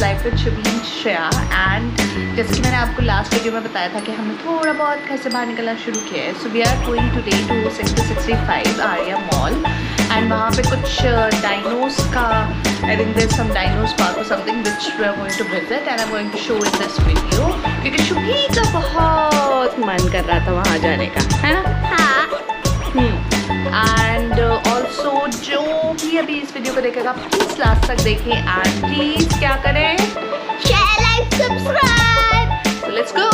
Life with Shabeen Shreya. And जैसे कि मैंने आपको लास्ट वीडियो में बताया था कि हमने थोड़ा बहुत घर से बाहर निकलना शुरू किया है। So we are going today to sector 65 Arya mall and वहाँ पे कुछ डाइनोस का, I think there some dinos park और something which we are going to visit and I am going to show in this video, क्योंकि शुभी का बहुत मन कर रहा था वहाँ जाने का, है ना? हाँ। एंड ऑल्सो जो भी अभी इस वीडियो को देखेगा प्लीज़ लास्ट तक देखें एंड प्लीज़ क्या करें, share, like, subscribe. So let's go.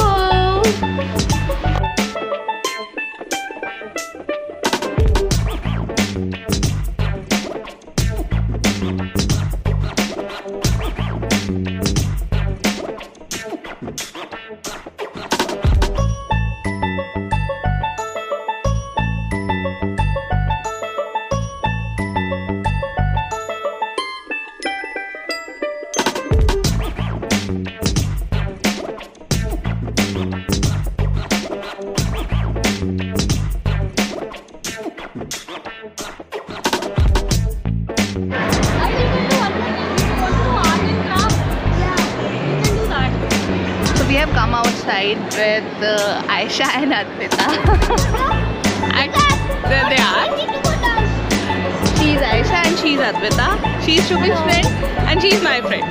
We have come outside with Aisha and Advita. And there they are. She's Aisha and she's Advita. She's Shubh's friend and she's my friend.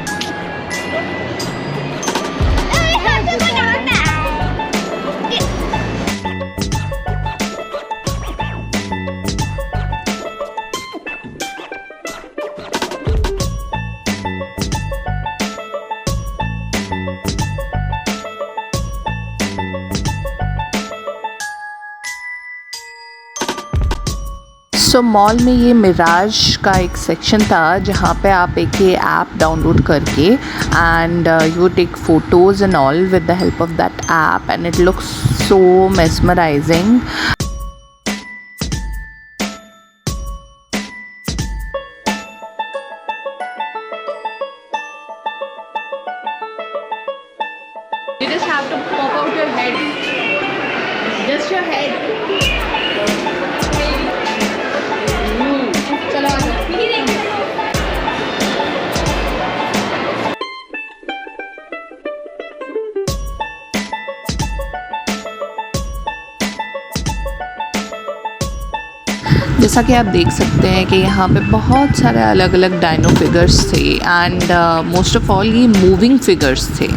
So mall में ये मिराज का एक section था जहाँ पे आप एक ये ऐप डाउनलोड करके and you take photos and all with the help of that app and it looks so mesmerising. You just have to pop out your head. Just your head. चलो आ जाओ। जैसा कि आप देख सकते हैं कि यहाँ पे बहुत सारे अलग अलग डायनो फिगर्स थे एंड मोस्ट ऑफ ऑल ये मूविंग फिगर्स थे।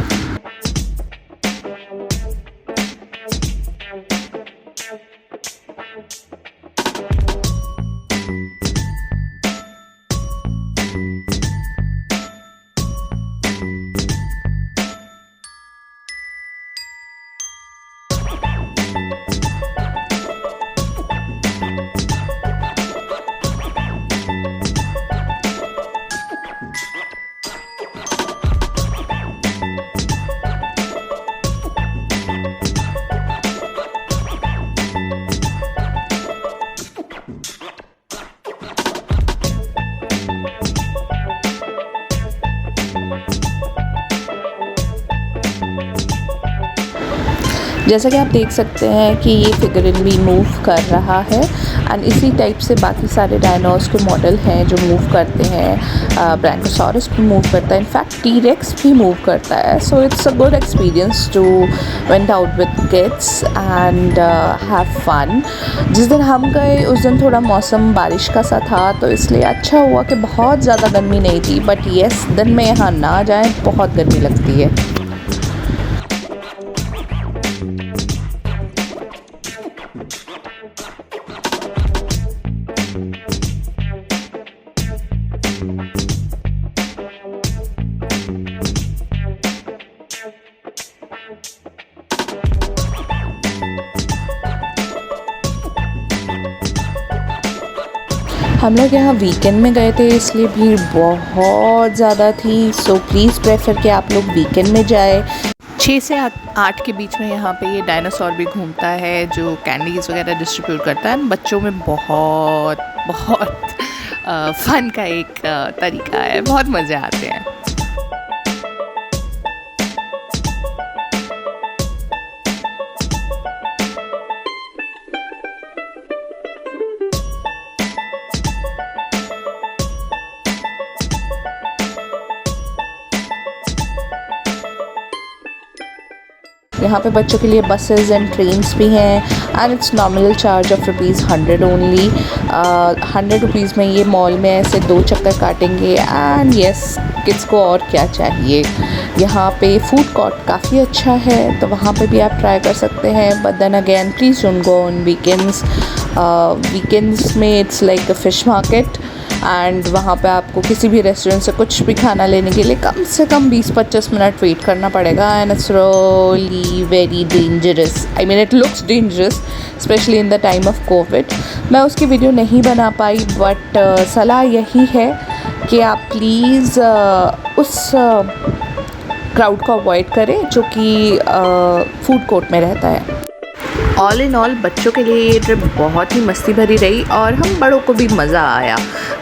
जैसा कि आप देख सकते हैं कि ये फिगरिन भी मूव कर रहा है एंड इसी टाइप से बाकी सारे डायनोस के मॉडल हैं जो मूव करते हैं। ब्रैंकोसॉरस भी मूव करता है, इनफैक्ट टी-रेक्स भी मूव करता है। So it's a good experience to went out with kids and have fun. जिस दिन हम गए उस दिन थोड़ा मौसम बारिश का सा था, तो इसलिए अच्छा हुआ कि बहुत ज़्यादा गर्मी नहीं थी। बट येस, दिन में यहाँ ना जाएं, बहुत गर्मी लगती है। हम लोग यहाँ वीकेंड में गए थे, इसलिए भीड़ बहुत ज़्यादा थी। सो प्लीज़ प्रेफर कि आप लोग वीकेंड में जाए। 6 से 8 के बीच में यहाँ पे ये डायनासोर भी घूमता है जो कैंडीज़ वगैरह डिस्ट्रीब्यूट करता है। बच्चों में बहुत फ़न का एक तरीका है, बहुत मज़े आते हैं। यहाँ पे बच्चों के लिए बसेस एंड ट्रेन्स भी हैं and it's nominal charge of ₹100 only. 100 rupees में ये मॉल में ऐसे 2 चक्कर काटेंगे एंड यस, किड्स को और क्या चाहिए। यहाँ पे फूड कोर्ट काफ़ी अच्छा है, तो वहाँ पे भी आप ट्राई कर सकते हैं, but then again please don't go on weekends. Weekends में it's like a fish market and वहाँ पे आपको किसी भी रेस्टोरेंट से कुछ भी खाना लेने के लिए कम से कम 20-25 मिनट वेट करना पड़ेगा and it's really very dangerous. I mean it looks dangerous specially in the time of Covid. मैं उसकी वीडियो नहीं बना पाई, बट सलाह यही है कि आप प्लीज़ उस क्राउड को अवॉइड करें जो कि फूड कोर्ट में रहता है। ऑल इन ऑल बच्चों के लिए ये ट्रिप बहुत ही मस्ती भरी रही और हम बड़ों को भी मज़ा आया।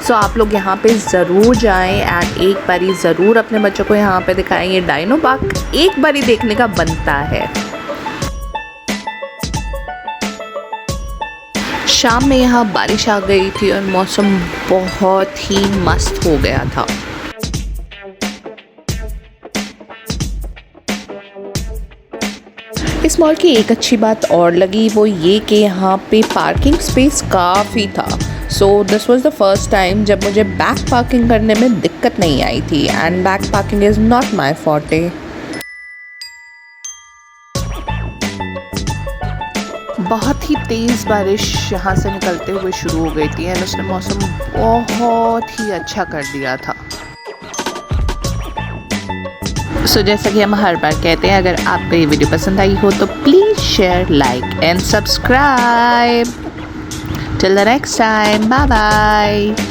सो आप लोग यहाँ पे ज़रूर जाएं एंड एक बारी ज़रूर अपने बच्चों को यहाँ पे दिखाएं। ये डायनो पार्क एक बारी देखने का बनता है। शाम में यहाँ बारिश आ गई थी और मौसम बहुत ही मस्त हो गया था। इस मॉल की एक अच्छी बात और लगी, वो ये कि यहाँ पे पार्किंग स्पेस काफ़ी था। So this was the first time जब मुझे बैक पार्किंग करने में दिक्कत नहीं आई थी and back parking is not my forte. बहुत ही तेज़ बारिश यहाँ से निकलते हुए शुरू हो गई थी एंड उसने मौसम बहुत ही अच्छा कर दिया था। सो जैसा कि हम हर बार कहते हैं, अगर आपको ये वीडियो पसंद आई हो तो please share, like and subscribe. Till the next time, bye bye.